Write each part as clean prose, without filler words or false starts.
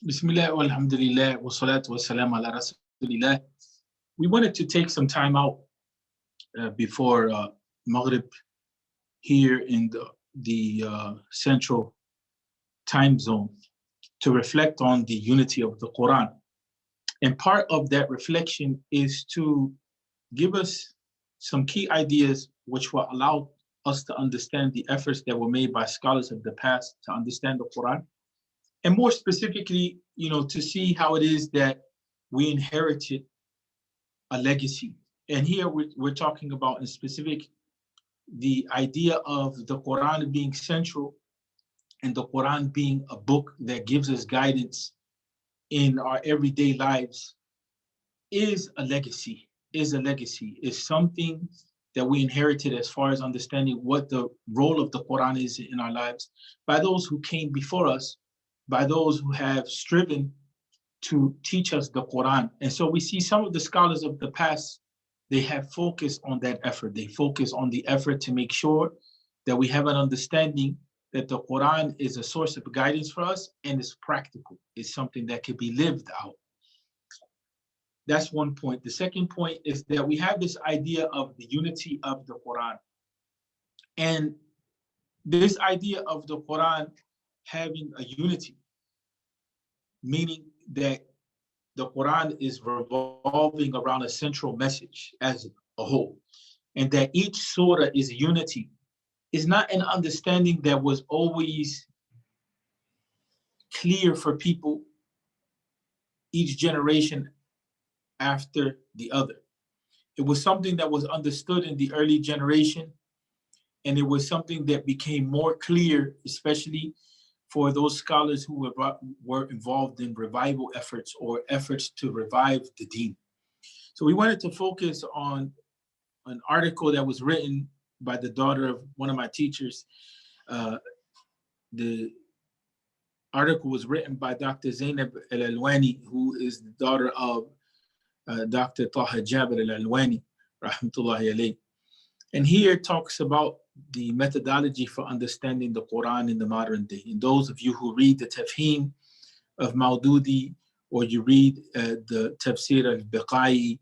Bismillah walhamdulillah wa salatu wa salam ala rasulillah. We wanted to take some time out before Maghrib here in the central time zone to reflect on the unity of the Quran. And part of that reflection is to give us some key ideas which will allow us to understand the efforts that were made by scholars of the past to understand the Quran. And more specifically, to see how it is that we inherited a legacy. And here we're talking about in specific the idea of the Quran being central and the Quran being a book that gives us guidance in our everyday lives is something that we inherited as far as understanding what the role of the Quran is in our lives by those who came before us, by those who have striven to teach us the Quran. And so we see some of the scholars of the past, they have focused on that effort. They focus on the effort to make sure that we have an understanding that the Quran is a source of guidance for us and is practical. It's something that can be lived out. That's one point. The second point is that we have this idea of the unity of the Quran. And this idea of the Quran having a unity, meaning that the Quran is revolving around a central message as a whole, and that each surah is unity, is not an understanding that was always clear for people, each generation after the other. It was something that was understood in the early generation, and it was something that became more clear, especially for those scholars who were involved in revival efforts or efforts to revive the deen. So we wanted to focus on an article that was written by the daughter of one of my teachers. The article was written by Dr. Zainab Al-Alwani, who is the daughter of Dr. Taha Jabir Al-Alwani, rahmatullahi alayh. And here talks about the methodology for understanding the Quran in the modern day. And those of you who read the Tafhim of Maududi, or you read the Tafsir al-Biqai,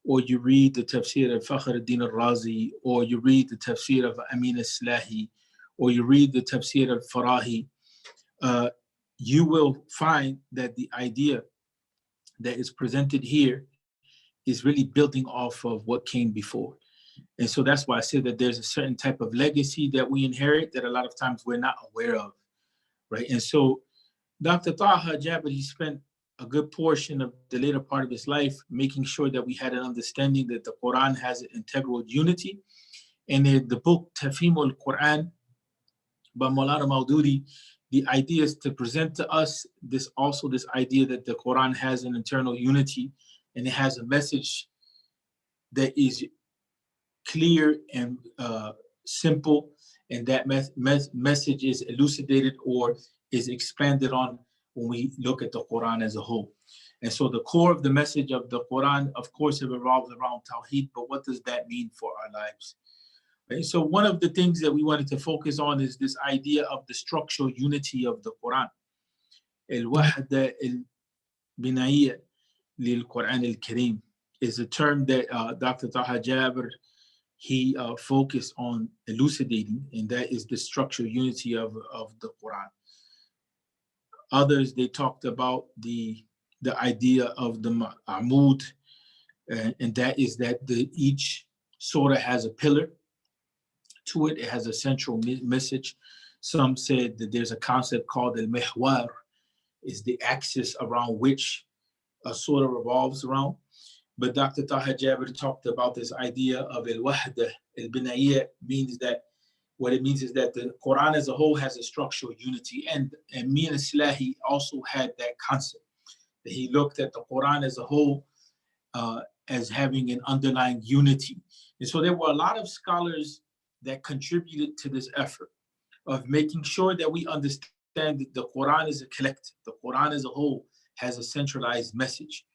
or you read the Tafsir al-Fakhr al-Din al-Razi, or you read the Tafsir of Amin al-Slahi, or you read the Tafsir al-Farahi, you will find that the idea that is presented here is really building off of what came before. And so that's why I said that there's a certain type of legacy that we inherit that a lot of times we're not aware of, right? And so Dr. Taha Jabir, he spent a good portion of the later part of his life making sure that we had an understanding that the Quran has an integral unity. And in the book Tafhim al-Quran by Maulana Maududi, the idea is to present to us this idea that the Quran has an internal unity and it has a message that is clear and simple, and that message is elucidated or is expanded on when we look at the Quran as a whole. And so the core of the message of the Quran, of course, it revolves around Tawheed, but what does that mean for our lives? Right? So one of the things that we wanted to focus on is this idea of the structural unity of the Quran. Al-Wahda al-Binayya lil-Quran al-Kareem is a term that Dr. Taha Jabir, he focused on elucidating, and that is the structural unity of the Quran. Others, they talked about the idea of the Ma'amud, and that is that each surah has a pillar to it. It has a central message. Some said that there's a concept called al-Mihwar, is the axis around which a surah revolves around. But Dr. Taha Jabir talked about this idea of al-Wahda al-Binayya, means that what it means is that the Quran as a whole has a structural unity. And Amin al-Slahi also had that concept, that he looked at the Quran as a whole as having an underlying unity. And so there were a lot of scholars that contributed to this effort of making sure that we understand that the Quran is a collective. The Quran as a whole has a centralized message,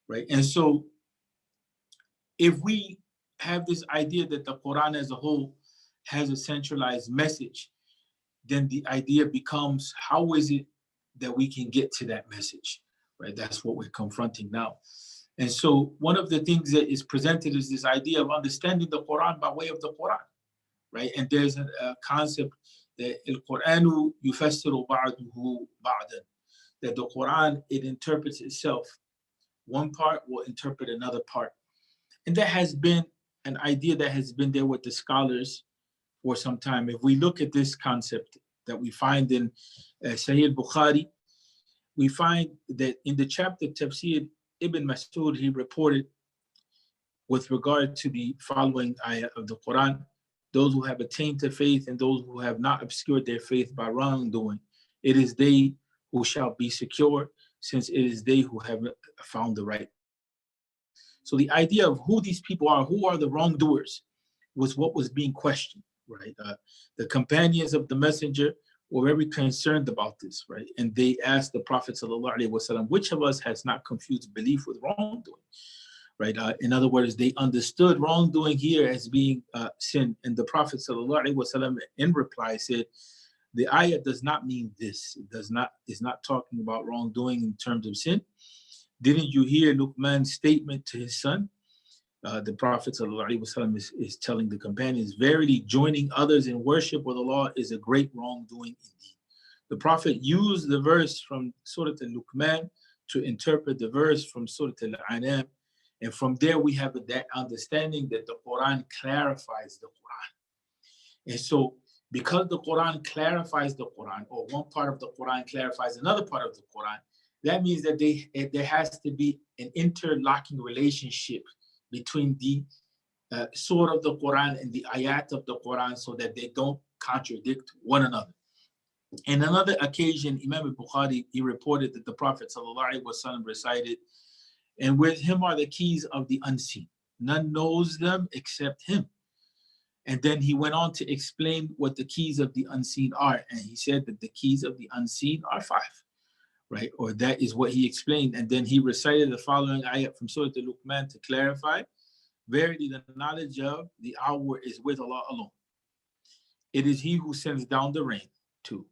right? And so if we have this idea that the Quran as a whole has a centralized message, then the idea becomes, how is it that we can get to that message, right? That's what we're confronting now. And so one of the things that is presented is this idea of understanding the Quran by way of the Quran, right? And there's a concept that al-Quranu yufassiru ba'duhu ba'dan, that the Quran, it interprets itself. One part will interpret another part. And that has been an idea that has been there with the scholars for some time. If we look at this concept that we find in Sahih Bukhari, we find that in the chapter Tafsir, Ibn Mas'ud, he reported with regard to the following ayah of the Quran: those who have attained to faith and those who have not obscured their faith by wrongdoing, it is they who shall be secure, since it is they who have found the right. So the idea of who these people are, who are the wrongdoers, was what was being questioned, right? The companions of the messenger were very concerned about this, right? And they asked the Prophet ﷺ, which of us has not confused belief with wrongdoing, right? In other words, they understood wrongdoing here as being sin. And the Prophet ﷺ in reply said, the ayah does not mean this. It's not talking about wrongdoing in terms of sin. Didn't you hear Luqman's statement to his son? The Prophet ﷺ is telling the companions, verily joining others in worship with Allah is a great wrongdoing indeed. The Prophet used the verse from Surah Al-Luqman to interpret the verse from Surah Al-An'am. And from there we have that understanding that the Quran clarifies the Quran. And so because the Quran clarifies the Quran, or one part of the Quran clarifies another part of the Quran, that means that there has to be an interlocking relationship between the surah of the Quran and the ayat of the Quran, so that they don't contradict one another. In another occasion, Imam al-Bukhari, he reported that the Prophet ﷺ recited, and with him are the keys of the unseen. None knows them except him. And then he went on to explain what the keys of the unseen are. And he said that the keys of the unseen are 5. Right? Or that is what he explained. And then he recited the following ayat from Surah Al-Luqman to clarify: verily the knowledge of the hour is with Allah alone. It is he who sends down the rain, 2.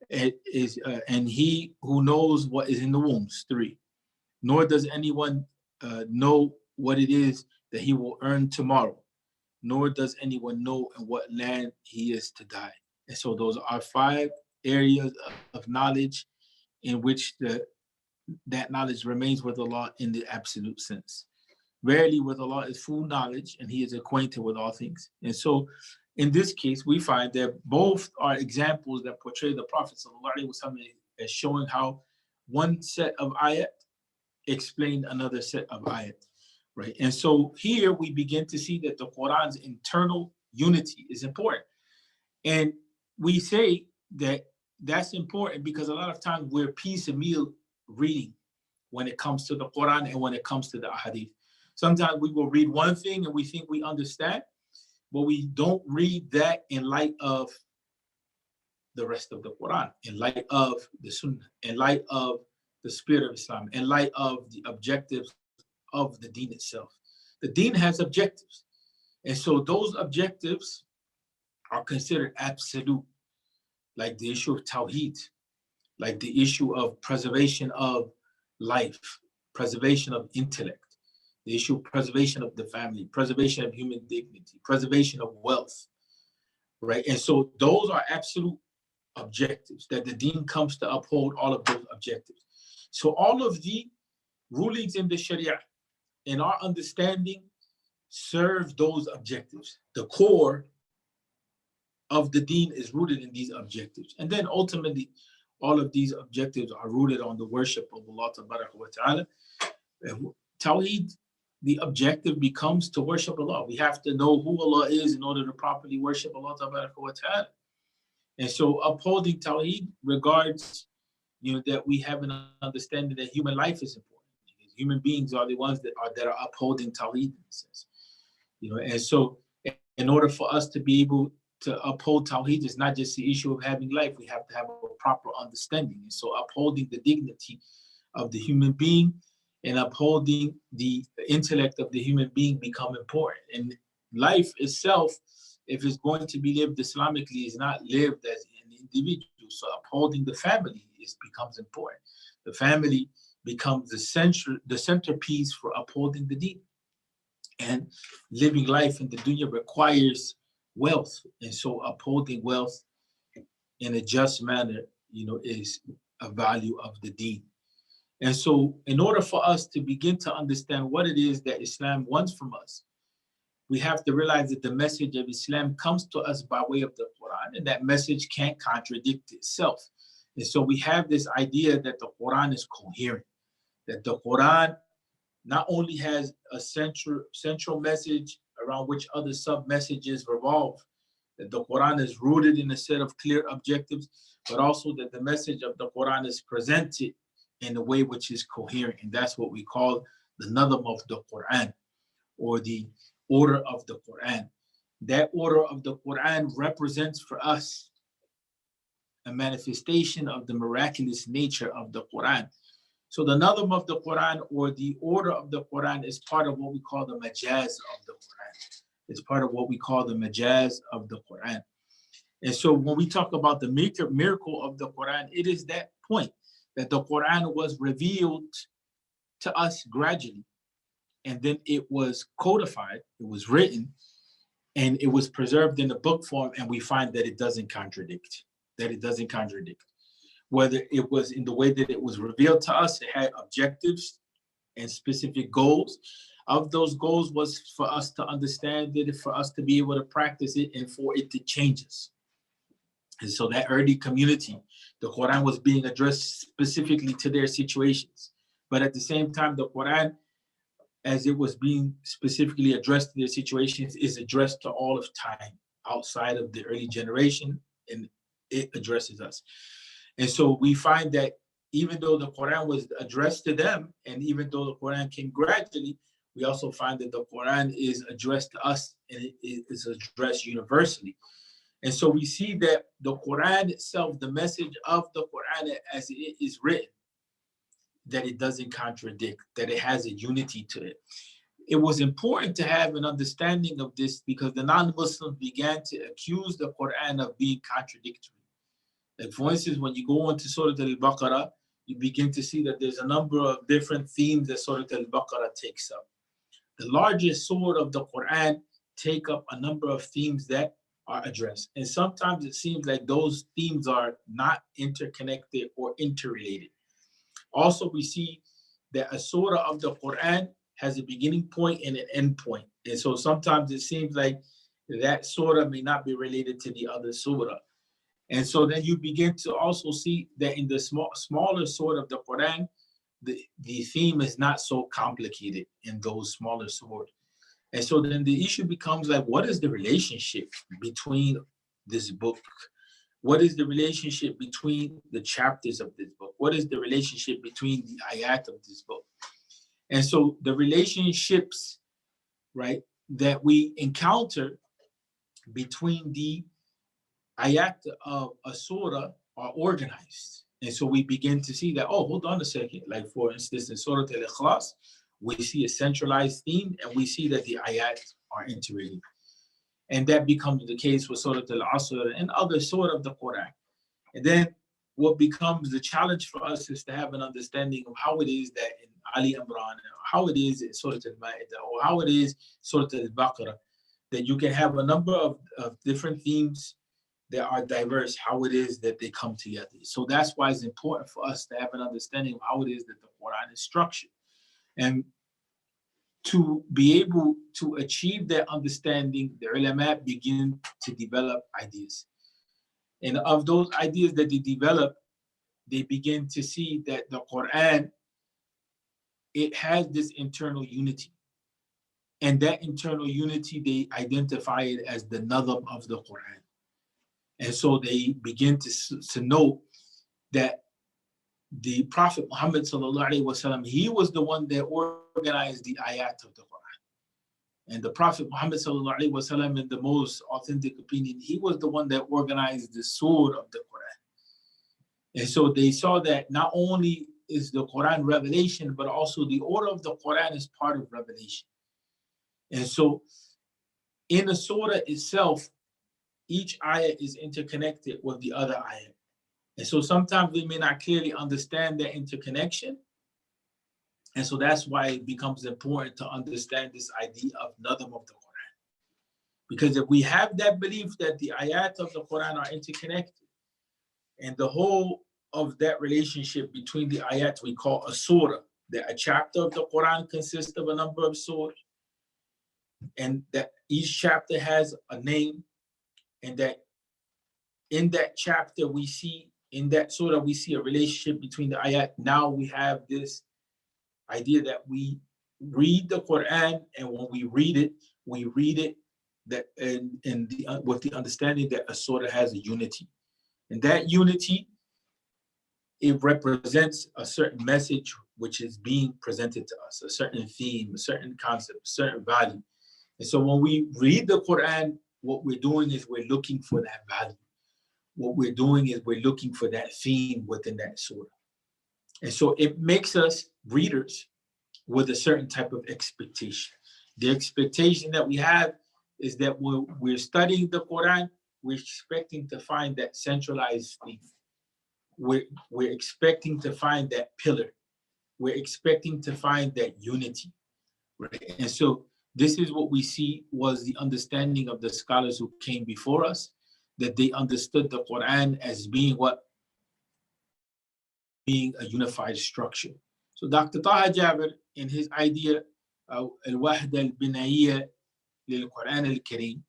It is, and he who knows what is in the wombs, 3. Nor does anyone know what it is that he will earn tomorrow, nor does anyone know in what land he is to die. And so those are 5 areas of knowledge in which that knowledge remains with Allah in the absolute sense. Verily with Allah is full knowledge, and he is acquainted with all things. And so in this case, we find that both are examples that portray the Prophet ﷺ as showing how one set of ayat explained another set of ayat, right? And so here we begin to see that the Quran's internal unity is important. And we say that that's important because a lot of times we're piecemeal reading when it comes to the Quran and when it comes to the Ahadith. Sometimes we will read one thing and we think we understand, but we don't read that in light of the rest of the Quran, in light of the Sunnah, in light of the spirit of Islam, in light of the objectives of the deen itself. The deen has objectives. And so those objectives are considered absolute, like the issue of Tawheed, like the issue of preservation of life, preservation of intellect, the issue of preservation of the family, preservation of human dignity, preservation of wealth, right? And so those are absolute objectives that the deen comes to uphold, all of those objectives. So all of the rulings in the Sharia, in our understanding, serve those objectives. The core of the deen is rooted in these objectives. And then ultimately, all of these objectives are rooted on the worship of Allah wa ta'ala. Tawheed, the objective becomes to worship Allah. We have to know who Allah is in order to properly worship Allah wa ta'ala. And so upholding Tawheed regards, that we have an understanding that human life is important. Human beings are the ones that are upholding Tawheed in a sense. And so in order for us to be able to uphold Tawheed, it's not just the issue of having life. We have to have a proper understanding. And so upholding the dignity of the human being and upholding the intellect of the human being become important. And life itself, if it's going to be lived Islamically, is not lived as an individual. do. So upholding the family becomes important. The family becomes the centerpiece for upholding the deen. And living life in the dunya requires wealth. And so upholding wealth in a just manner, is a value of the deen. And so in order for us to begin to understand what it is that Islam wants from us, we have to realize that the message of Islam comes to us by way of the Quran, and that message can't contradict itself. And so we have this idea that the Quran is coherent, that the Quran not only has a central message around which other sub-messages revolve, that the Quran is rooted in a set of clear objectives, but also that the message of the Quran is presented in a way which is coherent. And that's what we call the nadam of the Quran, or the order of the Quran. That order of the Quran represents for us a manifestation of the miraculous nature of the Quran. So the nadam of the Quran, or the order of the Quran, is part of what we call the majaz of the Quran. It's part of what we call the majaz of the Quran. And so when we talk about the miracle of the Quran, it is that point that the Quran was revealed to us gradually, and then it was codified, it was written, and it was preserved in a book form, and we find that it doesn't contradict, Whether it was in the way that it was revealed to us, it had objectives and specific goals. Of those goals was for us to understand it, for us to be able to practice it, and for it to change us. And so that early community, the Quran was being addressed specifically to their situations. But at the same time, the Quran, as it was being specifically addressed to their situations, is addressed to all of time outside of the early generation, and it addresses us. And so we find that even though the Quran was addressed to them, and even though the Quran came gradually, we also find that the Quran is addressed to us, and it is addressed universally. And so we see that the Quran itself, the message of the Quran as it is written, that it doesn't contradict, that it has a unity to it. It was important to have an understanding of this because the non-Muslims began to accuse the Quran of being contradictory. Like, for instance, when you go into Surah Al-Baqarah, you begin to see that there's a number of different themes that Surah Al-Baqarah takes up. The largest surah of the Quran take up a number of themes that are addressed. And sometimes it seems like those themes are not interconnected or interrelated. Also, we see that a surah of the Quran has a beginning point and an end point. And so sometimes it seems like that surah may not be related to the other surah. And so then you begin to also see that in the smaller surah of the Quran, the theme is not so complicated in those smaller surahs. And so then the issue becomes like, what is the relationship between this book? What is the relationship between the chapters of this book? What is the relationship between the ayat of this book? And so the relationships, right, that we encounter between the ayat of a surah are organized. And so we begin to see that, oh, hold on a second. Like, for instance, in Surah Al-Ikhlas, we see a centralized theme, and we see that the ayat are interrelated. And that becomes the case with Surah Al-Asr and other surah of the Quran. And then what becomes the challenge for us is to have an understanding of how it is that in Ali Imran, or how it is in Surah Al-Ma'idah, or how it is Surah Al-Baqarah, that you can have a number of different themes that are diverse, how it is that they come together. So that's why it's important for us to have an understanding of how it is that the Quran is structured. And to be able to achieve that understanding, the ulama begin to develop ideas. And of those ideas that they develop, they begin to see that the Quran, it has this internal unity. And that internal unity, they identify it as the nadam of the Quran. And so they begin to know that the Prophet Muhammad sallallahu alaihi wasallam, he was the one that organized the ayat of the Quran. And the Prophet Muhammad sallallahu alaihi wasallam, in the most authentic opinion, he was the one that organized the surah of the Quran. And so they saw that not only is the Quran revelation, but also the order of the Quran is part of revelation. And so in the surah itself, each ayah is interconnected with the other ayah. And so sometimes we may not clearly understand that interconnection. And so that's why it becomes important to understand this idea of nadam of the Quran. Because if we have that belief that the ayat of the Quran are interconnected, and the whole of that relationship between the ayat we call a surah, that a chapter of the Quran consists of a number of surahs, and that each chapter has a name, and that in that chapter we see, in that surah we see a relationship between the ayat. Now we have this idea that we read the Quran, and when we read it that with the understanding that a surah has a unity, and that unity, it represents a certain message which is being presented to us, a certain theme, a certain concept, a certain value. And so when we read the Quran, what we're doing is we're looking for that value. What we're doing is we're looking for that theme within that surah. And so it makes us readers with a certain type of expectation. The expectation that we have is that we're studying the Quran, we're expecting to find that centralized theme. We're expecting to find that pillar. We're expecting to find that unity, right? And so this is what we see was the understanding of the scholars who came before us, that they understood the Quran as being what? Being a unified structure. So Dr. Taha Jabir, in his idea, Al-Wahda al-Binaiya lil-Quran al-Kareem,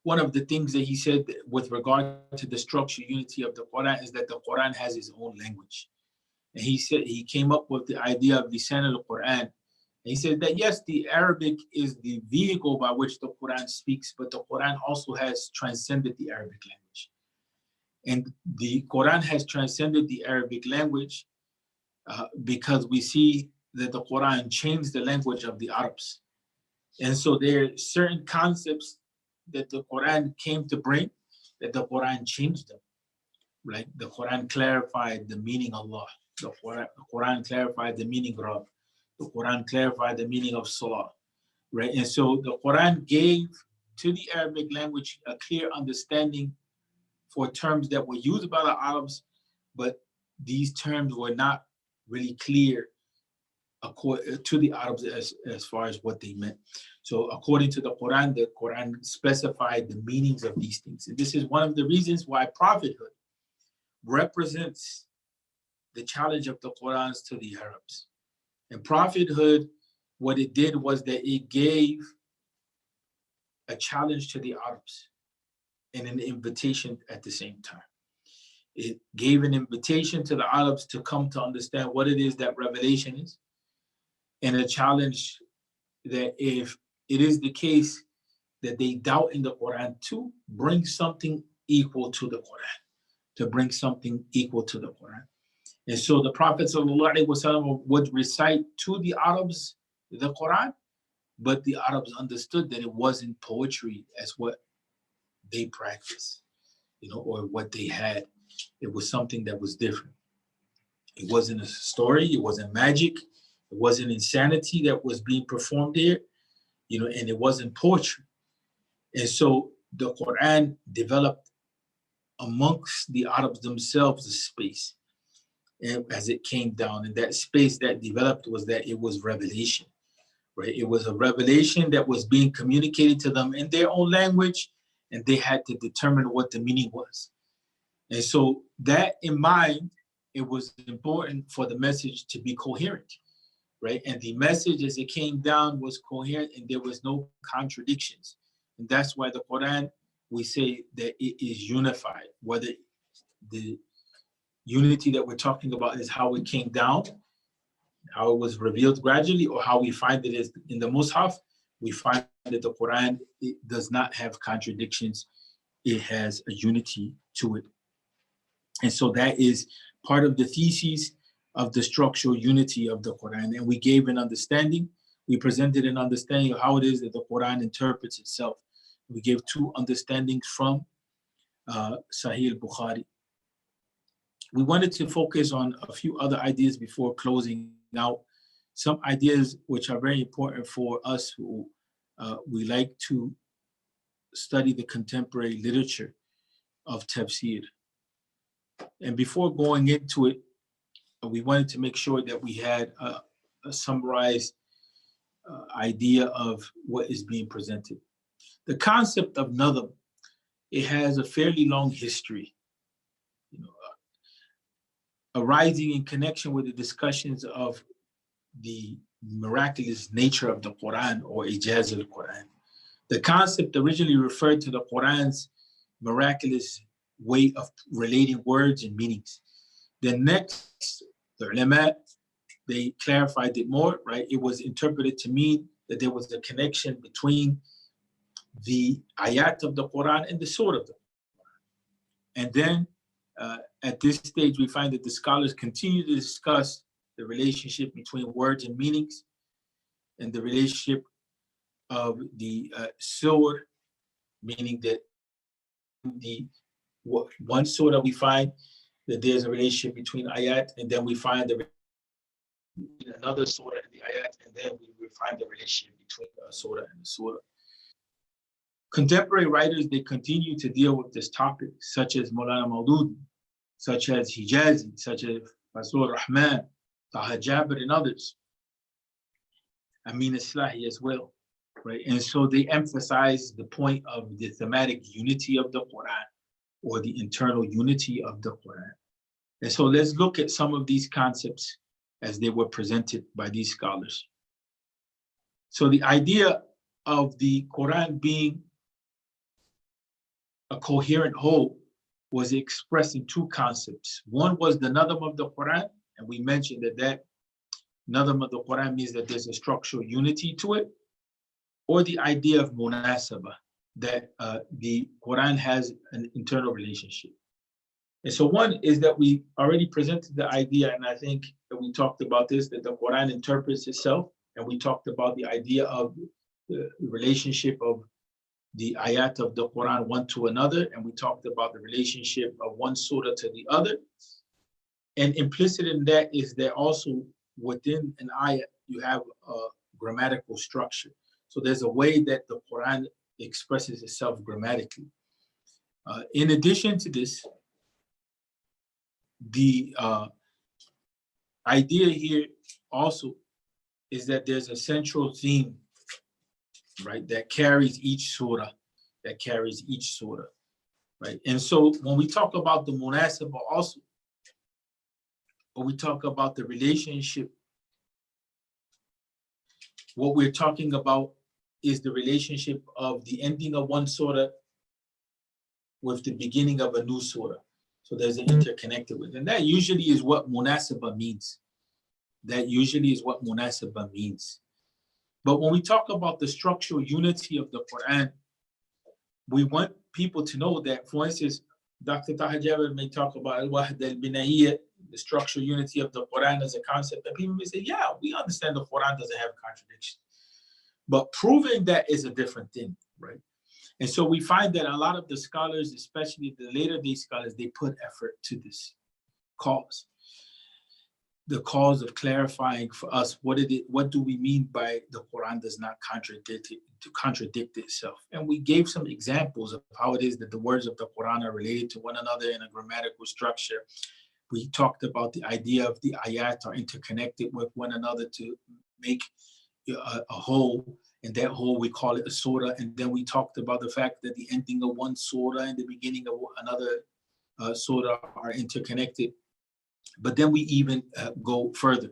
one of the things that he said with regard to the structure unity of the Quran is that the Quran has its own language. And he said he came up with the idea of lisan al-Quran. And he said that yes, the Arabic is the vehicle by which the Quran speaks, but the Quran also has transcended the Arabic language. And the Quran has transcended the Arabic language because we see that the Quran changed the language of the Arabs. And so there are certain concepts that the Quran came to bring, that the Quran changed them. Right? The Quran clarified the meaning of Allah. The Quran clarified the meaning of Rabb. The Quran clarified the meaning of Salah. Right? And so the Quran gave to the Arabic language a clear understanding for terms that were used by the Arabs, but these terms were not really clear to the Arabs as far as what they meant. So according to the Quran specified the meanings of these things. And this is one of the reasons why prophethood represents the challenge of the Qurans to the Arabs. And prophethood, what it did was that it gave a challenge to the Arabs and an invitation at the same time. It gave an invitation to the Arabs to come to understand what it is that revelation is, and a challenge that if it is the case that they doubt in the Quran, to bring something equal to the Quran, to bring something equal to the Quran. And so the Prophet ﷺ would recite to the Arabs the Quran, but the Arabs understood that it wasn't poetry as what they practiced, or what they had. It was something that was different. It wasn't a story, it wasn't magic, it wasn't insanity that was being performed there, and it wasn't poetry. And so the Quran developed amongst the Arabs themselves a space as it came down. And that space that developed was that it was revelation, right? It was a revelation that was being communicated to them in their own language, and they had to determine what the meaning was. And so that in mind, it was important for the message to be coherent, right? And the message as it came down was coherent, and there was no contradictions. And that's why the Quran, we say that it is unified, whether the unity that we're talking about is how it came down, how it was revealed gradually, or how we find it is in the Mus'haf. We find that the Quran, it does not have contradictions. It has a unity to it. And so that is part of the thesis of the structural unity of the Quran. And we gave an understanding. We presented an understanding of how it is that the Quran interprets itself. We gave two understandings from Sahih al-Bukhari. We wanted to focus on a few other ideas before closing out. Some ideas which are very important for us who we like to study the contemporary literature of tafsir. And before going into it, we wanted to make sure that we had a summarized idea of what is being presented. The concept of nadam, it has a fairly long history, arising in connection with the discussions of the miraculous nature of the Quran or ijaz al-Quran. The concept originally referred to the Quran's miraculous way of relating words and meanings. The next, the ulama, they clarified it more, right? It was interpreted to mean that there was a connection between the ayat of the Quran and the surah of the Quran. And then at this stage, we find that the scholars continue to discuss the relationship between words and meanings and the relationship of the surah, meaning that the one surah we find that there's a relationship between ayat, and then we find the another surah and the ayat, and then we find the relationship between the surah and the surah. Contemporary writers, they continue to deal with this topic, such as Maulana Maududi, such as Hijazi, such as Rasul Rahman, Taha Jabir, and others. Amin Islahi as well, right? And so they emphasize the point of the thematic unity of the Quran, or the internal unity of the Quran. And so let's look at some of these concepts as they were presented by these scholars. So the idea of the Quran being a coherent whole was expressed in two concepts. One was the nadam of the Quran, and we mentioned that nadam of the Quran means that there's a structural unity to it, or the idea of munasaba, that the Quran has an internal relationship. And so one is that we already presented the idea, and I think that we talked about this, that the Quran interprets itself, and we talked about the idea of the relationship of the ayat of the Quran one to another, and we talked about the relationship of one surah to the other. And implicit in that is that also within an ayat, you have a grammatical structure. So there's a way that the Quran expresses itself grammatically. In addition to this, the idea here also is that there's a central theme, right, that carries each surah, right? And so when we talk about the munasaba also, when we talk about the relationship, what we're talking about is the relationship of the ending of one surah with the beginning of a new surah. So there's an interconnected with, and that usually is what munasaba means. But when we talk about the structural unity of the Quran, we want people to know that, for instance, Dr. Taha Jabir may talk about al-wahda al-binayya, the structural unity of the Quran as a concept, and people may say, yeah, we understand the Quran doesn't have contradiction. But proving that is a different thing, right? And so we find that a lot of the scholars, especially the later day scholars, they put effort to this cause. The cause of clarifying for us what do we mean by the Quran does not contradict itself. And we gave some examples of how it is that the words of the Quran are related to one another in a grammatical structure. We talked about the idea of the ayat are interconnected with one another to make a whole, and that whole we call it a surah. And then we talked about the fact that the ending of one surah and the beginning of another surah are interconnected. But then we even go further.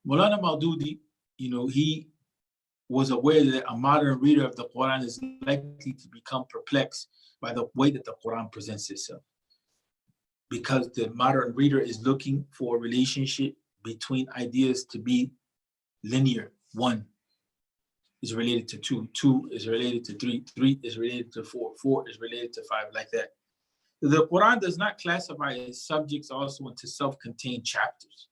Maulana Maududi, he was aware that a modern reader of the Quran is likely to become perplexed by the way that the Quran presents itself, because the modern reader is looking for a relationship between ideas to be linear. One is related to two, two is related to three, three is related to four, four is related to five, like that. The Quran does not classify its subjects also into self-contained chapters,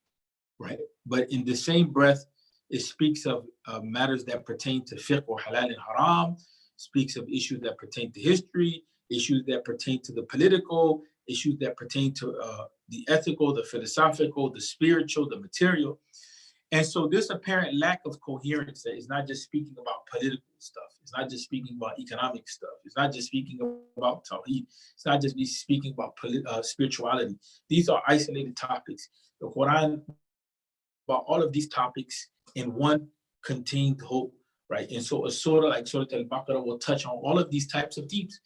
right? But in the same breath, it speaks of matters that pertain to fiqh or halal and haram, speaks of issues that pertain to history, issues that pertain to the political, issues that pertain to the ethical, the philosophical, the spiritual, the material. And so this apparent lack of coherence that is not just speaking about political stuff, it's not just speaking about economic stuff, it's not just speaking about tawhid, it's not just speaking about spirituality. These are isolated topics. The Quran, about all of these topics in one contained whole, right? And so a surah like Surah Al-Baqarah will touch on all of these types of themes.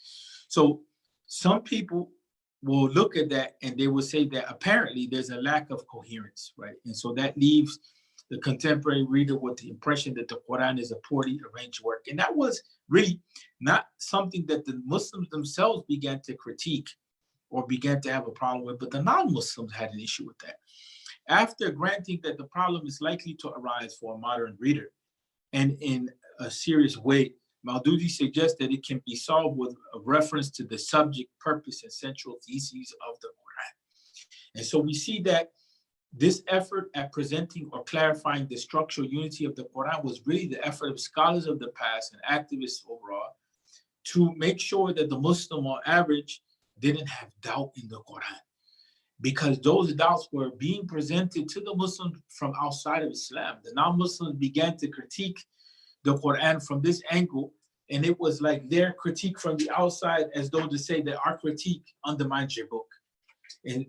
So some people will look at that and they will say that apparently there's a lack of coherence, right? And so that leaves the contemporary reader with the impression that the Quran is a poorly arranged work. And that was really not something that the Muslims themselves began to critique or began to have a problem with, but the non-Muslims had an issue with that. After granting that the problem is likely to arise for a modern reader, and in a serious way, Maududi suggests that it can be solved with a reference to the subject, purpose, and central theses of the Quran. And so we see that this effort at presenting or clarifying the structural unity of the Quran was really the effort of scholars of the past and activists overall to make sure that the Muslim on average didn't have doubt in the Quran, because those doubts were being presented to the Muslims from outside of Islam. The non-Muslims began to critique the Quran from this angle, and it was like their critique from the outside, as though to say that our critique undermines your book. And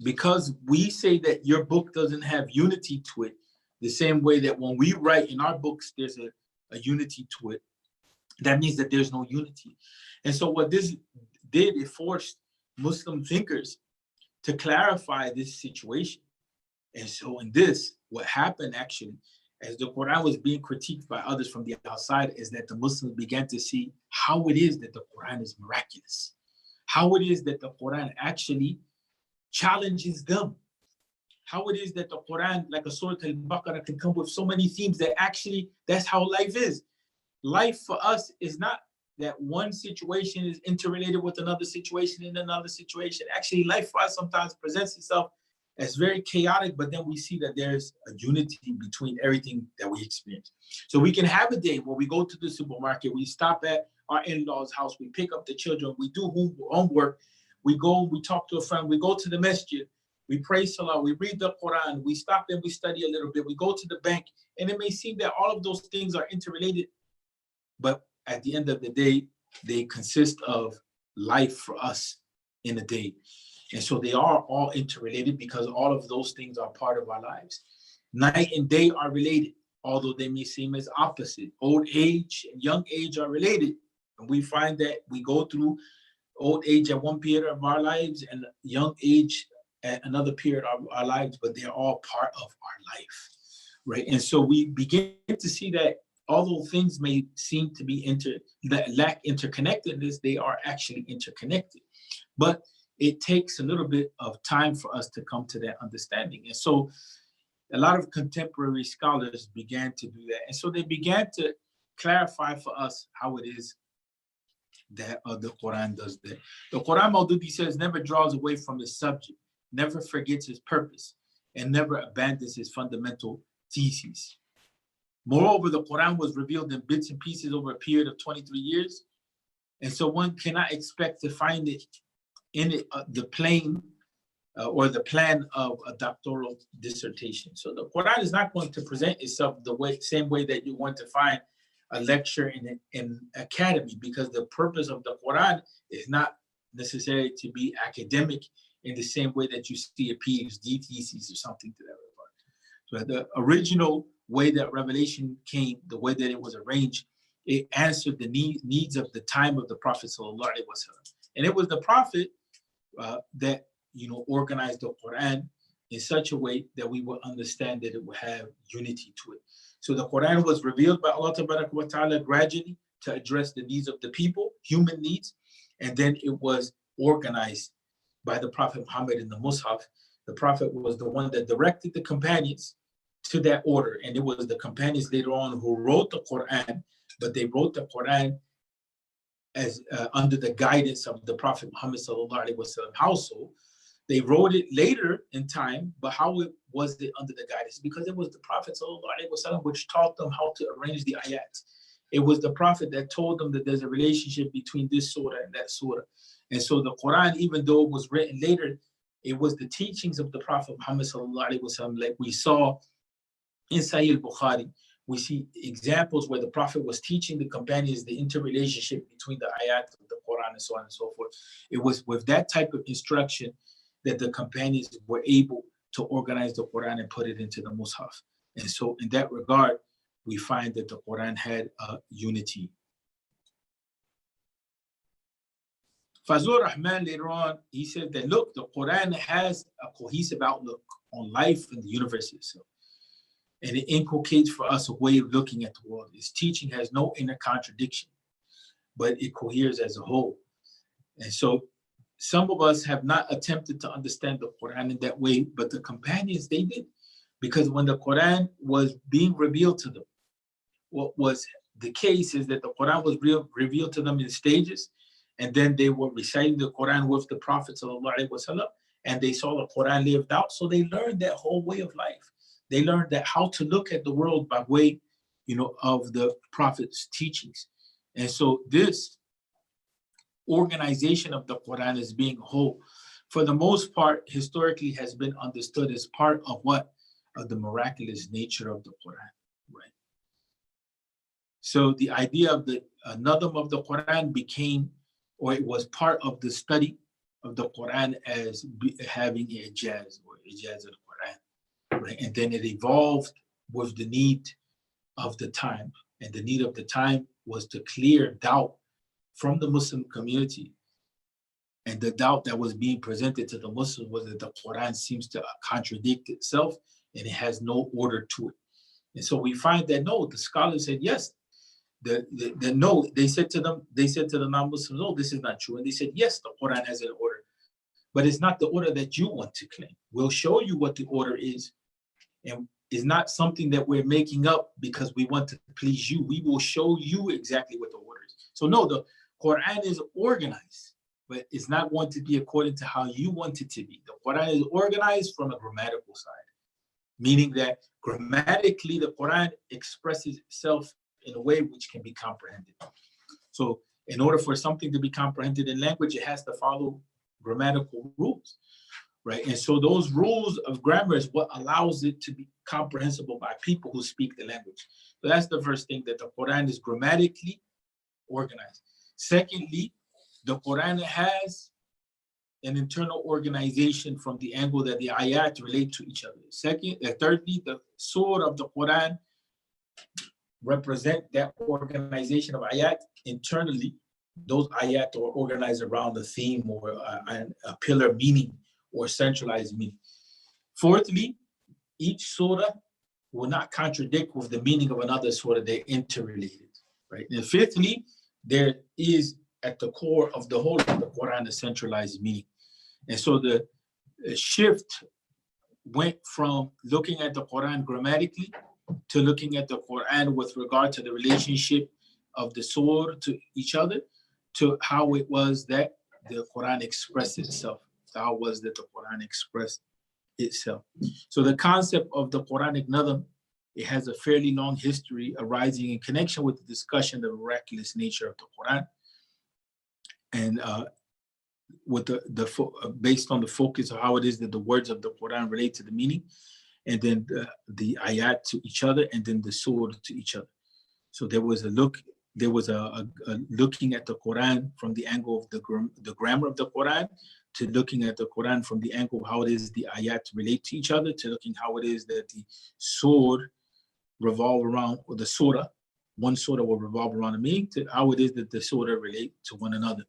because we say that your book doesn't have unity to it, the same way that when we write in our books, there's a unity to it, that means that there's no unity. And so what this did, it forced Muslim thinkers to clarify this situation. And so in this, what happened actually, as the Quran was being critiqued by others from the outside, is that the Muslims began to see how it is that the Quran is miraculous, how it is that the Quran actually challenges them, how it is that the Quran, like a Surah Al-Baqarah, can come with so many themes that actually, that's how life is. Life for us is not that one situation is interrelated with another situation and another situation. Actually, life for us sometimes presents itself as very chaotic, but then we see that there's a unity between everything that we experience. So we can have a day where we go to the supermarket, we stop at our in-laws' house, we pick up the children, we do homework, we go, we talk to a friend, we go to the masjid, we pray salah, we read the Quran, we stop and we study a little bit, we go to the bank, and it may seem that all of those things are interrelated, but at the end of the day, they consist of life for us in a day. And so they are all interrelated because all of those things are part of our lives. Night and day are related, although they may seem as opposite. Old age and young age are related. And we find that we go through old age at one period of our lives and young age at another period of our lives, but they're all part of our life, right? And so we begin to see that although things may seem to be that lack interconnectedness, they are actually interconnected. But it takes a little bit of time for us to come to that understanding. And so a lot of contemporary scholars began to do that. And so they began to clarify for us how it is that the Quran does that. The Quran, Maududi says, never draws away from its subject, never forgets its purpose, and never abandons its fundamental theses. Moreover, the Quran was revealed in bits and pieces over a period of 23 years. And so one cannot expect to find it in it, the plane or the plan of a doctoral dissertation. So the Quran is not going to present itself the same way that you want to find a lecture in an academy, because the purpose of the Quran is not necessarily to be academic in the same way that you see a PhD thesis or something to that regard. So the original way that revelation came, the way that it was arranged, it answered the needs of the time of the Prophet sallallahu alaihi wasallam. And it was the Prophet that organized the Quran in such a way that we will understand that it will have unity to it. So the Quran was revealed by Allah wa ta'ala gradually to address the needs of the people, human needs, and then it was organized by the Prophet Muhammad in the Mus'haf. The Prophet was the one that directed the companions to that order, and it was the companions later on who wrote the Quran, but they wrote the Quran as under the guidance of the Prophet Muhammad sallallahu alaihi wasallam household. They wrote it later in time, but how was it under the guidance? Because it was the Prophet sallallahu alaihi wasallam which taught them how to arrange the ayat. It was the Prophet that told them that there's a relationship between this surah and that surah. And so the Quran, even though it was written later, it was the teachings of the Prophet Muhammad sallallahu alaihi wasallam, like we saw in Sahih al-Bukhari, we see examples where the Prophet was teaching the companions the interrelationship between the ayat of the Quran and so on and so forth. It was with that type of instruction that the companions were able to organize the Quran and put it into the Mus'haf. And so in that regard, we find that the Quran had unity. Fazlur Rahman later on, he said that, look, the Quran has a cohesive outlook on life and the universe itself. And it inculcates for us a way of looking at the world. Its teaching has no inner contradiction, but it coheres as a whole. And so some of us have not attempted to understand the Quran in that way, but the companions, they did. Because when the Quran was being revealed to them, what was the case is that the Quran was revealed to them in stages, and then they were reciting the Quran with the Prophet ﷺ, and they saw the Quran lived out, so they learned that whole way of life. They learned that how to look at the world by way, of the Prophet's teachings. And so this organization of the Quran as being whole, for the most part, historically has been understood as part of what? Of the miraculous nature of the Quran, right? So the idea of the nadam of the Quran became, or it was part of the study of the Quran as having ijaz, or ijaz of the Quran, right? And then it evolved with the need of the time. And the need of the time was to clear doubt from the Muslim community. And the doubt that was being presented to the Muslims was that the Quran seems to contradict itself and it has no order to it. And so we find that no, the scholars said yes. No, they said to the non-Muslims, no, this is not true. And they said, yes, the Quran has an order, but it's not the order that you want to claim. We'll show you what the order is. And it's not something that we're making up because we want to please you. We will show you exactly what the order is. So no, the Quran is organized, but it's not going to be according to how you want it to be. The Quran is organized from a grammatical side, meaning that grammatically the Quran expresses itself in a way which can be comprehended. So in order for something to be comprehended in language, it has to follow grammatical rules, right? And so those rules of grammar is what allows it to be comprehensible by people who speak the language. So that's the first thing, that the Quran is grammatically organized. Secondly, the Quran has an internal organization from the angle that the ayat relate to each other. Thirdly, the surah of the Quran represent that organization of ayat internally. Those ayat are organized around a theme or a pillar meaning or centralized meaning. Fourthly, each surah will not contradict with the meaning of another surah. They're interrelated, right? And fifthly, there is at the core of the whole of the Quran a centralized meaning. And so the shift went from looking at the Quran grammatically to looking at the Quran with regard to the relationship of the surah to each other, to how it was that the Quran expressed itself, how it was that the Quran expressed itself. So the concept of the Quranic nadam, it has a fairly long history arising in connection with the discussion of the miraculous nature of the Quran, and with based on the focus of how it is that the words of the Quran relate to the meaning, and then the ayat to each other, and then the surah to each other. So there was a looking at the Quran from the angle of the grammar of the Quran, to looking at the Quran from the angle of how it is the ayat relate to each other, to looking how it is that the surah revolve around, or the surah, one surah will revolve around the meaning, to how it is that the surah relate to one another.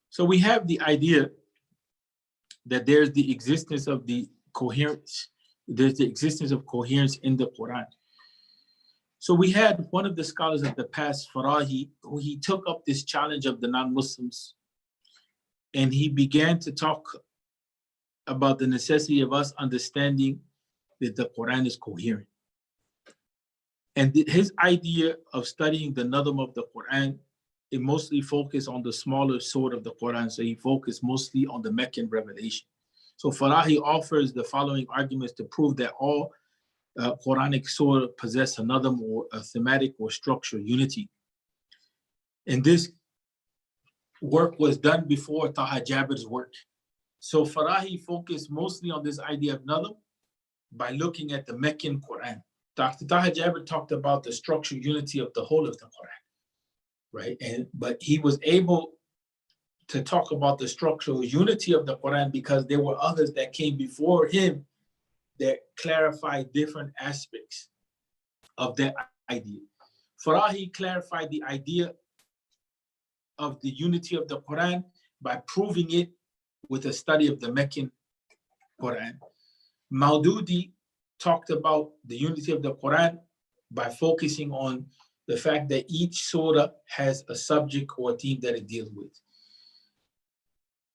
So we have the idea that there's the existence of the coherence. There's the existence of coherence in the Quran. So we had one of the scholars of the past, Farahi, who he took up this challenge of the non-Muslims, and he began to talk about the necessity of us understanding that the Quran is coherent. And his idea of studying the nadam of the Quran, it mostly focused on the smaller surah of the Quran. So he focused mostly on the Meccan revelation. So Farahi offers the following arguments to prove that all Quranic surah possess another more thematic or structural unity. And this work was done before Taha Jabir's work. So Farahi focused mostly on this idea of Nadam by looking at the Meccan Quran. Dr. Taha Jabir talked about the structural unity of the whole of the Quran, right? But he was able to talk about the structural unity of the Quran because there were others that came before him that clarified different aspects of that idea. Farahi clarified the idea of the unity of the Quran by proving it with a study of the Meccan Quran. Maududi talked about the unity of the Quran by focusing on the fact that each surah has a subject or a theme that it deals with.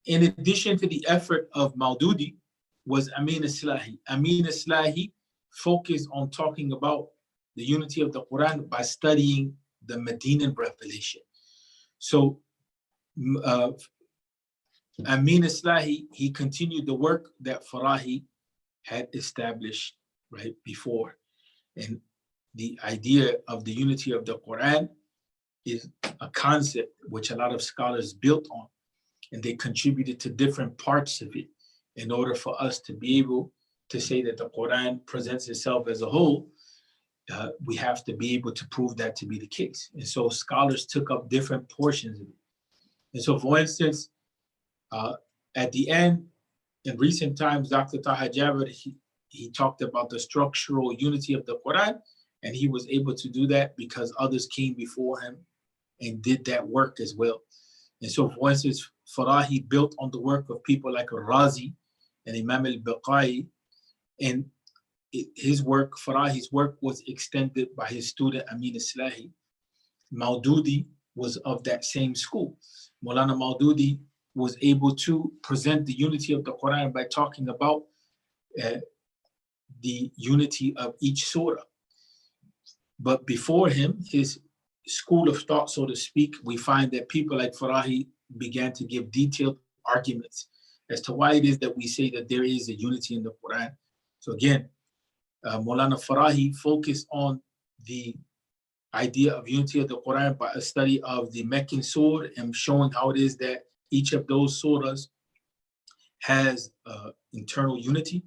In addition to the effort of Maududi was Amin Islahi. Amin Islahi focused on talking about the unity of the Quran by studying the Medinan revelation. So Amin Islahi, he continued the work that Farahi had established right before. And the idea of the unity of the Quran is a concept which a lot of scholars built on, and they contributed to different parts of it in order for us to be able to say that the Quran presents itself as a whole. We have to be able to prove that to be the case. And so scholars took up different portions of it. And so, for instance, at the end, in recent times, Dr. Taha Jabir, he talked about the structural unity of the Quran, and he was able to do that because others came before him and did that work as well. And so, for instance, Farahi built on the work of people like Razi and Imam al-Baqai, and his work, Farahi's work, was extended by his student Amin Islahi. Maududi was of that same school. Maulana Maududi was able to present the unity of the Quran by talking about the unity of each surah. But before him, his school of thought, so to speak, we find that people like Farahi began to give detailed arguments as to why it is that we say that there is a unity in the Quran. So again, Maulana Farahi focused on the idea of unity of the Quran by a study of the Meccan surah and showing how it is that each of those surahs has internal unity.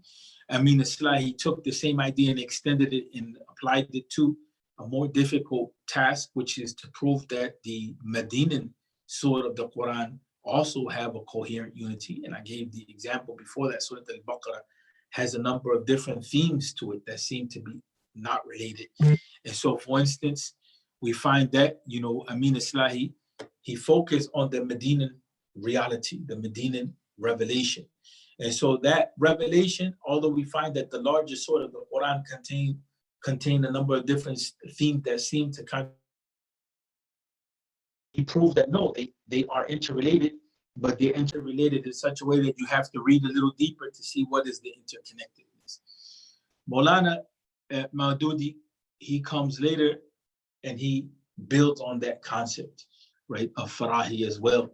Amin Islahi took the same idea and extended it and applied it to a more difficult task, which is to prove that the Medinan surah of the Quran also have a coherent unity. And I gave the example before that Surah Al-Baqarah has a number of different themes to it that seem to be not related. And so, for instance, we find that, Amin Islahi, he focused on the Medinan reality, the Medinan revelation. And so that revelation, although we find that the largest surah of the Quran contain a number of different themes that seem to kind of, he proved that no, they are interrelated, but they're interrelated in such a way that you have to read a little deeper to see what is the interconnectedness. Maulana Maududi, he comes later and he builds on that concept, right, of Farahi as well.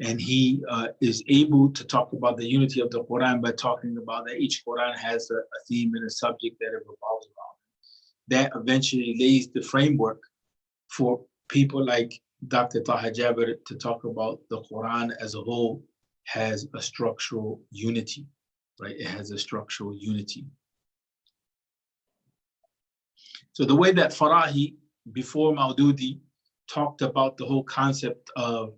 And he is able to talk about the unity of the Quran by talking about that each Quran has a theme and a subject that it revolves around. That eventually lays the framework for people like Dr. Taha Jabir to talk about the Quran as a whole has a structural unity, right? It has a structural unity. So the way that Farahi, before Maududi, talked about the whole concept of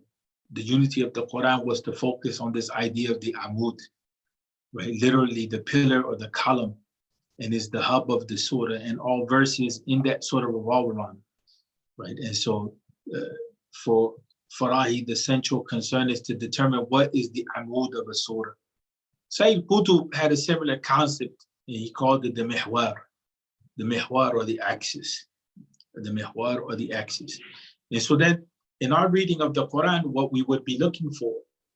the unity of the Quran was to focus on this idea of the amud, right? Literally the pillar or the column, and is the hub of the surah, and all verses in that surah revolve around, right? And so for Farahi, the central concern is to determine what is the amud of a surah. Sayyid Qutb had a similar concept, and he called it the mihwar or the axis, And so then, in our reading of the Quran, what we would be looking for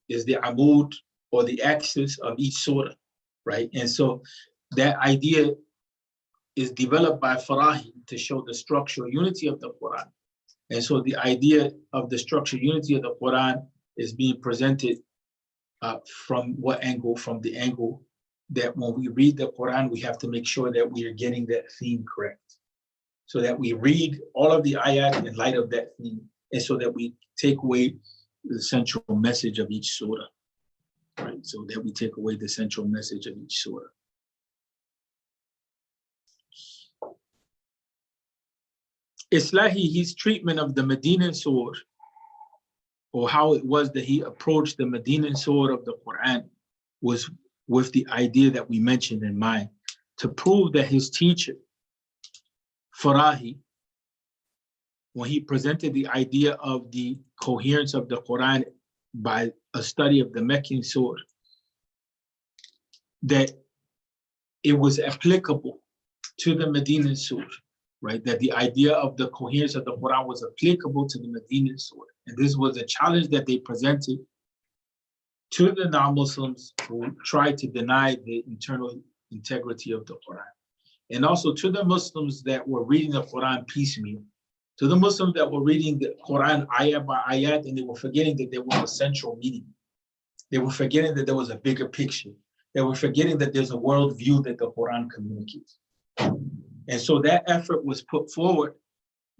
is the amud or the axis of each surah, right? And so that idea is developed by Farahi to show the structural unity of the Quran. And so the idea of the structural unity of the Quran is being presented From what angle? From the angle that when we read the Quran, we have to make sure that we are getting that theme correct. So that we read all of the ayat in light of that theme, and so that we take away the central message of each surah. Right? So that we take away the central message of each surah. Islahi, his treatment of the Medinan surah, or how it was that he approached the Medinan surah of the Quran, was with the idea that we mentioned in mind, to prove that his teacher, Farahi, when he presented the idea of the coherence of the Quran by a study of the Meccan surah, that it was applicable to the Medinan surah, right? That the idea of the coherence of the Quran was applicable to the Medinan surah. And this was a challenge that they presented to the non-Muslims who tried to deny the internal integrity of the Quran. And also to the Muslims that were reading the Quran piecemeal, to the Muslims that were reading the Quran ayat by ayat, and they were forgetting that there was a central meaning. They were forgetting that there was a bigger picture. They were forgetting that there's a worldview that the Quran communicates. And so that effort was put forward,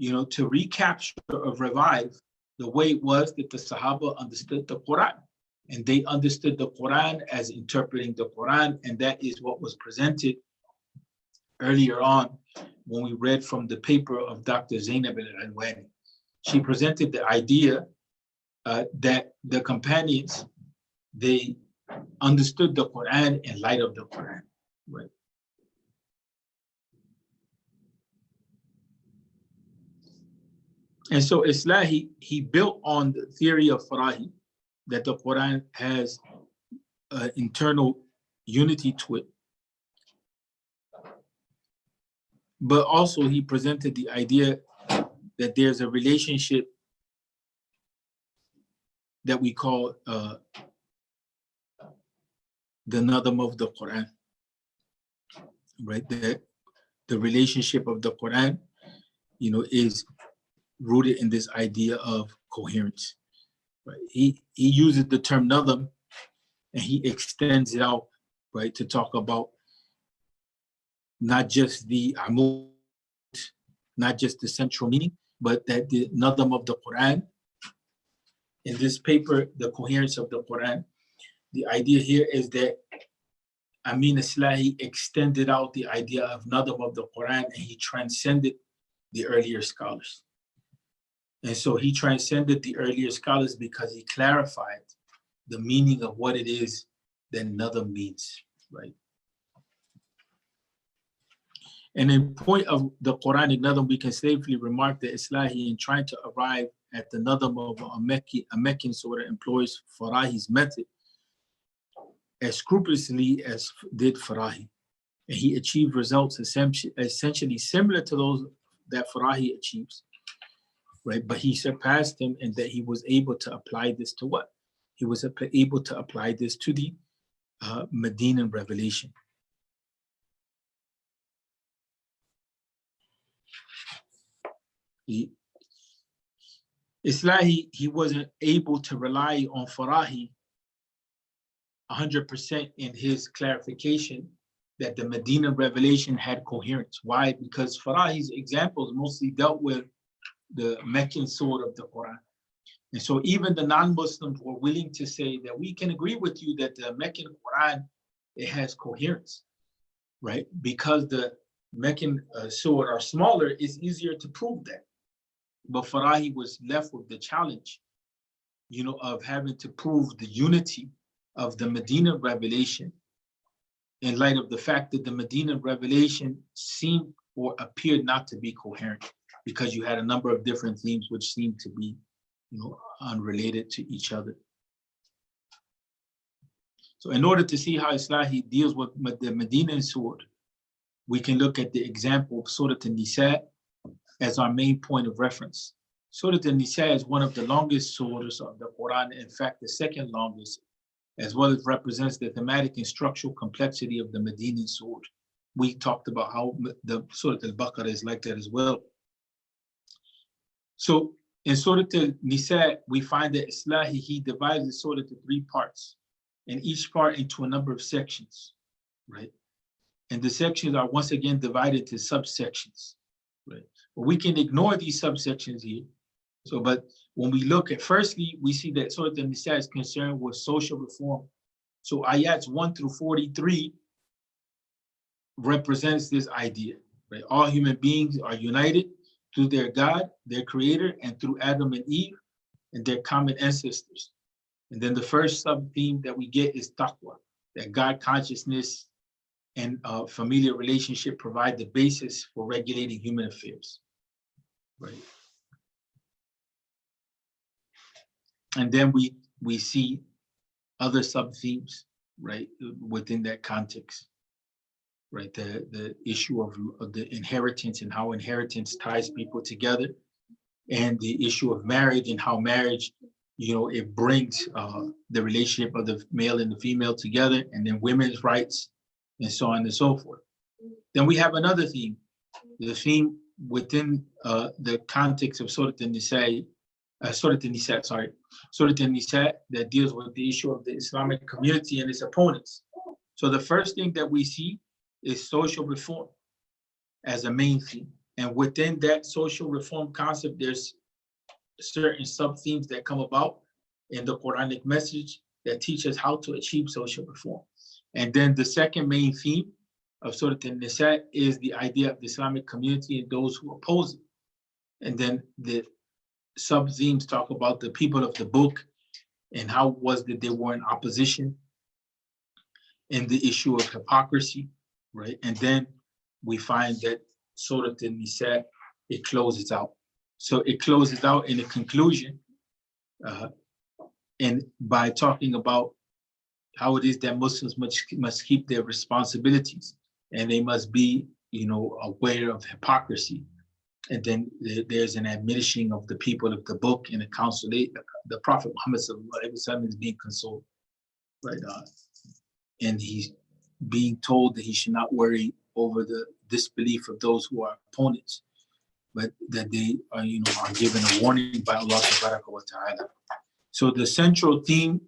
to recapture or revive the way it was that the Sahaba understood the Quran. And they understood the Quran as interpreting the Quran, and that is what was presented earlier on when we read from the paper of Dr. Zainab al-Alwani. She presented the idea that the companions, they understood the Quran in light of the Quran. Right? And so Islahi, he built on the theory of Farahi, that the Quran has internal unity to it. But also he presented the idea that there's a relationship that we call the nadam of the Quran, right? That the relationship of the Quran, is rooted in this idea of coherence. Right? He uses the term nadam and he extends it out, right, to talk about not just the amud, not just the central meaning, but that the nadam of the Quran, in this paper, the coherence of the Quran, the idea here is that Amin Islahi extended out the idea of nadam of the Quran, and he transcended the earlier scholars. And so he transcended the earlier scholars because he clarified the meaning of what it is that nadam means, right? And in point of the Quranic nadam, we can safely remark that Islahi, in trying to arrive at the nadam of a Meccan surah, employs Farahi's method as scrupulously as did Farahi. And he achieved results essentially similar to those that Farahi achieves, right? But he surpassed him in that he was able to apply this to what? He was able to apply this to the Medinan revelation. Islahi, he wasn't able to rely on Farahi 100% in his clarification that the Medina revelation had coherence. Why? Because Farahi's examples mostly dealt with the Meccan surah of the Quran. And so even the non-Muslims were willing to say that we can agree with you that the Meccan Quran, it has coherence, right? Because the Meccan surah are smaller, it's easier to prove that. But Farahi was left with the challenge, of having to prove the unity of the Medina revelation in light of the fact that the Medina revelation seemed or appeared not to be coherent, because you had a number of different themes which seemed to be, unrelated to each other. So in order to see how Islahi deals with the Medina surah, we can look at the example of Surah An-Nisa as our main point of reference. Surah An-Nisa is one of the longest surahs of the Quran, in fact, the second longest, as well as represents the thematic and structural complexity of the Medinan surah. We talked about how the Surah Al-Baqarah is like that as well. So in Surah Al-Nisa, we find that Islahi, he divides the surah into three parts. and each part into a number of sections, right? And the sections are once again divided to subsections, right? But we can ignore these subsections here. So, but when we look at, firstly, we see that Surah An-Nisa is concerned with social reform. So ayats 1 through 43 represents this idea, right? All human beings are united through their God, their creator, and through Adam and Eve and their common ancestors. And then the first sub-theme that we get is taqwa, that God consciousness and familiar relationship provide the basis for regulating human affairs, right? And then we see other sub-themes, right, within that context, right? The issue of the inheritance and how inheritance ties people together, and the issue of marriage and how marriage, you know, it brings the relationship of the male and the female together, and then women's rights, and so on and so forth. Then we have another theme, the theme within the context of Surah An-Nisa, Surah An-Nisa that deals with the issue of the Islamic community and its opponents. So the first thing that we see is social reform as a main theme. And within that social reform concept, there's certain sub-themes that come about in the Quranic message that teach us how to achieve social reform. And then the second main theme of Surah An-Nisa is the idea of the Islamic community and those who oppose it. And then the sub-themes talk about the people of the book and how it was that they were in opposition, and the issue of hypocrisy, right? And then we find that Surah An-Nisa, it closes out. So it closes out in a conclusion, and by talking about how it is that Muslims must keep their responsibilities, and they must be, you know, aware of hypocrisy. And then there's an admonishing of the people of the book and a consolate. The Prophet Muhammad ﷺ is being consoled, right? And he's being told that he should not worry over the disbelief of those who are opponents, but that they are, you know, are given a warning by Allah Tabaraka wa Ta'ala. So the central theme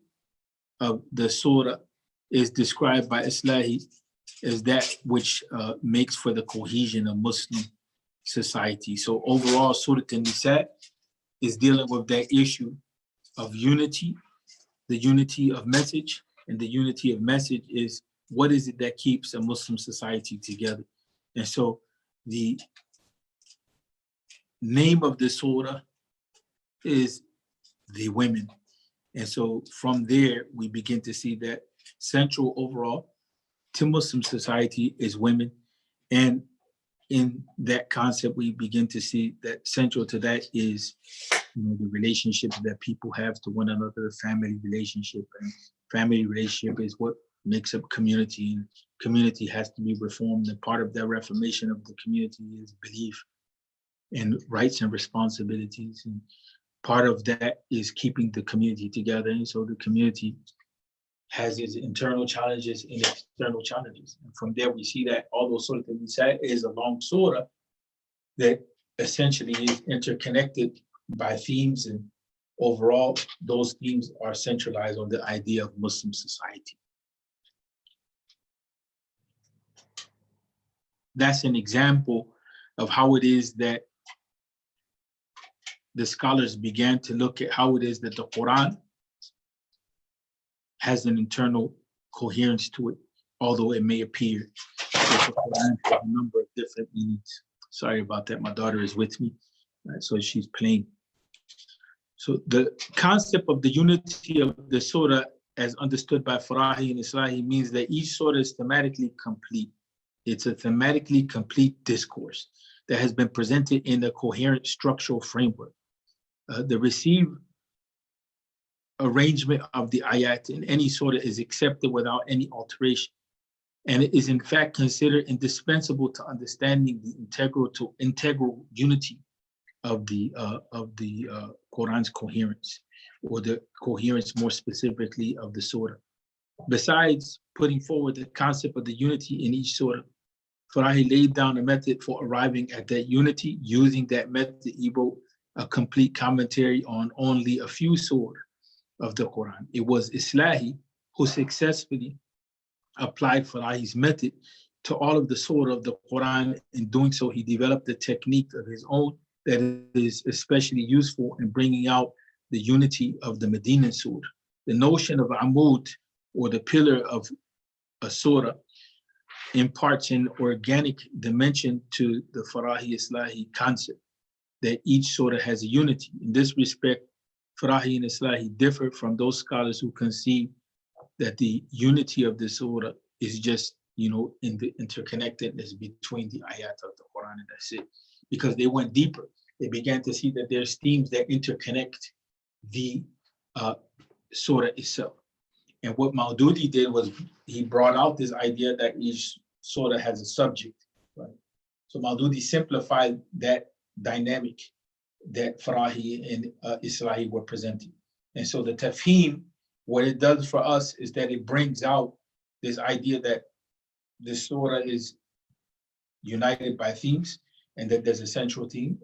of the surah is described by Islahi as that which makes for the cohesion of Muslim society. So overall, Surah An-Nisa is dealing with that issue of unity, the unity of message, and the unity of message is what is it that keeps a Muslim society together. And so the name of the surah is the women. And so from there, we begin to see that central overall to Muslim society is women. And in that concept, we begin to see that central to that is, you know, the relationships that people have to one another, family relationship. And family relationship is what makes up community, and community has to be reformed. And part of that reformation of the community is belief and rights and responsibilities. And part of that is keeping the community together. And so the community has its internal challenges and external challenges. And from there, we see that although Surah An-Nisa is a long surah that essentially is interconnected by themes, and overall, those themes are centralized on the idea of Muslim society. That's an example of how it is that the scholars began to look at how it is that the Quran has an internal coherence to it, although it may appear that the Quran has a number of different meanings. Sorry about that, my daughter is with me, so she's playing. So the concept of the unity of the surah as understood by Farahi and Islahi means that each surah is thematically complete. It's a thematically complete discourse that has been presented in a coherent structural framework. The received arrangement of the ayat in any surah is accepted without any alteration, and it is in fact considered indispensable to understanding the integral unity of the Quran's coherence, or the coherence more specifically of the surah. Besides putting forward the concept of the unity in each surah, Farahi laid down a method for arriving at that unity. Using that method, he wrote a complete commentary on only a few surahs of the Quran. It was Islahi who successfully applied Farahi's method to all of the surah of the Quran. In doing so, he developed a technique of his own that is especially useful in bringing out the unity of the Medina surah. The notion of Amud, or the pillar of a surah, imparts an organic dimension to the Farahi Islahi concept, that each surah has a unity. In this respect, Farahi and Islahi differ from those scholars who conceive that the unity of the surah is just, in the interconnectedness between the ayat of the Quran, and that's it. Because they went deeper. They began to see that there's themes that interconnect the surah itself. And what Maududi did was he brought out this idea that each surah has a subject, right? So Maududi simplified that dynamic that Farahi and Islahi were presenting. And so the tafhim, what it does for us is that it brings out this idea that the surah is united by themes, and that there's a central theme,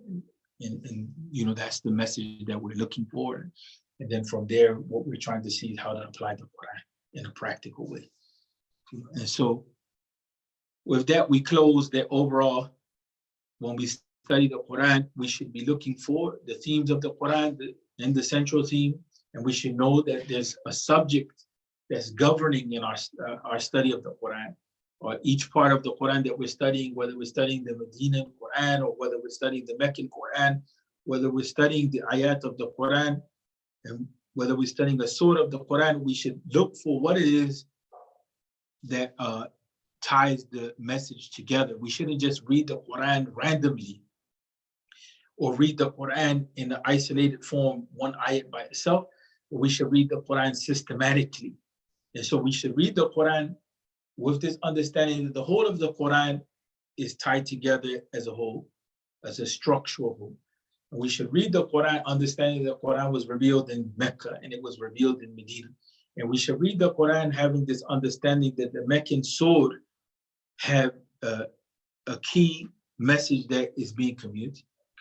and that's the message that we're looking for. And then from there, what we're trying to see is how to apply the Quran in a practical way. And so with that, we close that overall, when we study the Quran, we should be looking for the themes of the Quran and the central theme, and we should know that there's a subject that's governing in our study of the Quran, or each part of the Quran that we're studying, whether we're studying the Medina Quran, or whether we're studying the Meccan Quran, whether we're studying the ayat of the Quran, and whether we're studying a surah of the Quran, we should look for what it is that ties the message together. We shouldn't just read the Quran randomly, or read the Quran in an isolated form, one ayat by itself. But we should read the Quran systematically. And so we should read the Quran with this understanding that the whole of the Quran is tied together as a whole, as a structural whole. And we should read the Quran understanding that the Quran was revealed in Mecca and it was revealed in Medina. And we should read the Quran having this understanding that the Meccan surah have a key message that is being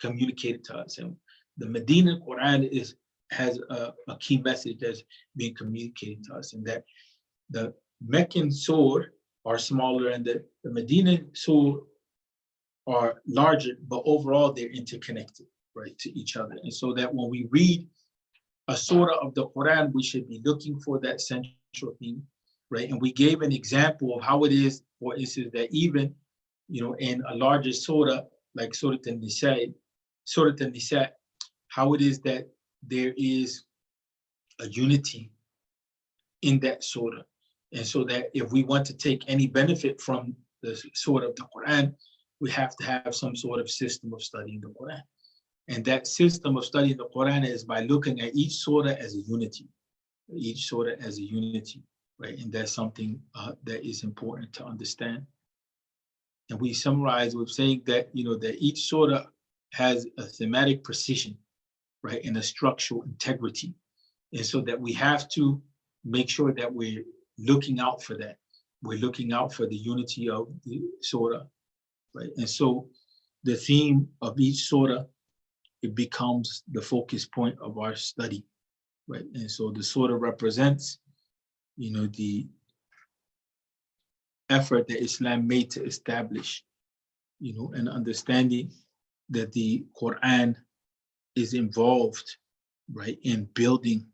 communicated to us. And the Medina Quran has a key message that's being communicated to us, and that the Meccan surah are smaller and the Medina surah are larger, but overall they're interconnected, right, to each other. And so that when we read a surah of the Quran, we should be looking for that central theme, right? And we gave an example of how it is, for instance, that even, in a larger surah, like Surah An-Nisa, how it is that there is a unity in that surah. And so that if we want to take any benefit from the surah of the Quran, we have to have some sort of system of studying the Quran. And that system of studying the Quran is by looking at each surah as a unity, right? And that's something that is important to understand. And we summarize with saying that, that each surah has a thematic precision, right, and a structural integrity. And so that we have to make sure that we're looking out for that. We're looking out for the unity of the surah, right? And so the theme of each surah, it becomes the focus point of our study, right? And so the surah represents, the effort that Islam made to establish, an understanding that the Quran is involved, right, in building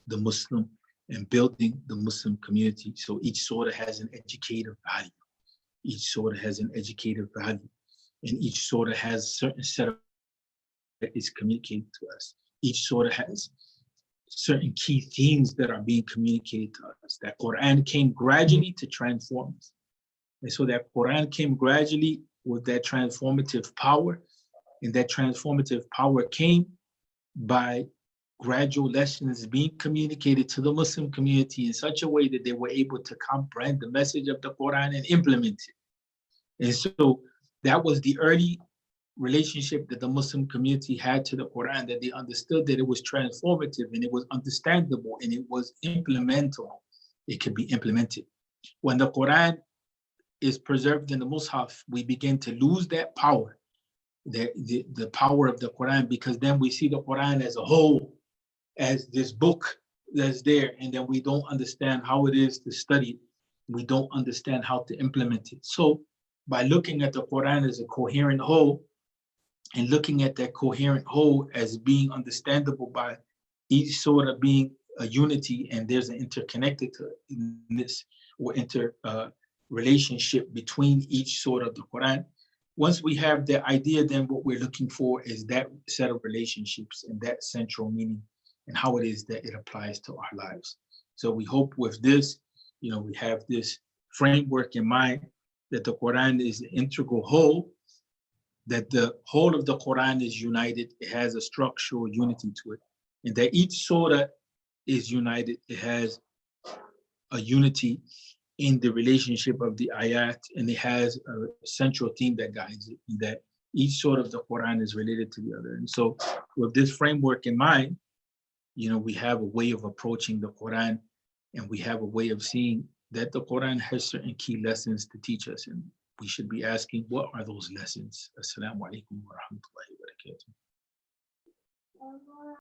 the Muslim and building the Muslim community. So each surah has an educative value. Each surah has an educative value. And each surah has a certain set of that is communicated to us. Each surah has certain key themes that are being communicated to us. That Quran came gradually to transform us. And so that Quran came gradually with that transformative power. And that transformative power came by gradual lessons being communicated to the Muslim community in such a way that they were able to comprehend the message of the Quran and implement it. And so that was the early relationship that the Muslim community had to the Quran, that they understood that it was transformative and it was understandable and it was implementable. It could be implemented. When the Quran is preserved in the Mus'haf, we begin to lose that power, the power of the Quran, because then we see the Quran as a whole, as this book that's there, and then we don't understand how it is to study it. We don't understand how to implement it. So by looking at the Quran as a coherent whole, and looking at that coherent whole as being understandable by each surah being a unity, and there's an interconnectedness or relationship between each surah of the Quran. Once we have that idea, then what we're looking for is that set of relationships and that central meaning and how it is that it applies to our lives. So we hope with this, we have this framework in mind that the Quran is an integral whole, that the whole of the Quran is united. It has a structural unity to it, and that each surah is united. It has a unity in the relationship of the ayat, and it has a central theme that guides it, that each surah of the Quran is related to the other. And so with this framework in mind, we have a way of approaching the Quran, and we have a way of seeing that the Quran has certain key lessons to teach us, and we should be asking, what are those lessons? Assalamu alaikum wa rahmatullahi wa barakatuh.